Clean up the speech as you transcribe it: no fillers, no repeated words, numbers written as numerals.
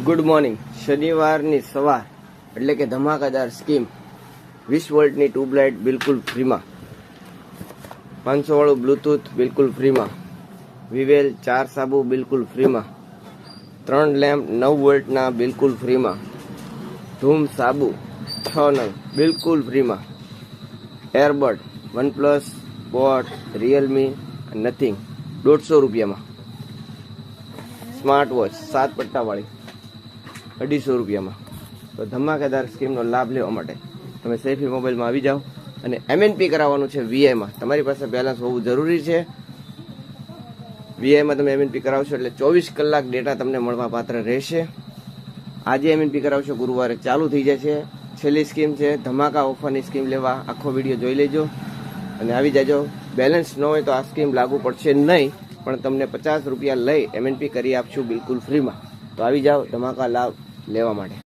Good morning. શનિવારની સવાર એટલે કે ધમાકાદાર સ્કીમ. 20 વોલ્ટની ટ્યુબલાઇટ બિલકુલ ફ્રીમાં, 500 વાળું બ્લૂટૂથ બિલકુલ ફ્રીમાં, વિવેલ 4 સાબુ બિલકુલ ફ્રીમાં, 3 લેમ્પ 9 વોલ્ટના બિલકુલ ફ્રીમાં, ધૂમ સાબુ 6 નંગ બિલકુલ ફ્રીમાં, earbud OnePlus, boat, Realme, nothing 150 રૂપિયામાં, સ્માર્ટ વોચ 7 પટ્ટાવાળી 250 રૂપિયામાં. તો ધમાકેદાર સ્કીમનો લાભ લેવા માટે તમે સૈફી મોબાઈલમાં આવી જાઓ અને MNP કરાવવાનું છે. VIમાં તમારી પાસે બેલેન્સ હોવું જરૂરી છે. VIમાં તમે MNP કરાવશો એટલે 24 કલાક ડેટા તમને મળવા પાત્ર રહેશે. આજે MNP કરાવશો, ગુરુવારે ચાલુ થઈ જશે. છેલ્લી સ્કીમ છે, ધમાકા ઓફરની સ્કીમ લેવા આખો વિડીયો જોઈ લેજો અને આવી જાજો. બેલેન્સ ન હોય તો આ સ્કીમ લાગુ પડશે નહીં, પણ તમને 50 રૂપિયા લઈ MNP કરી આપશું બિલકુલ ફ્રીમાં. તો આવી જાઓ ધમાકા લાભ લેવા માટે.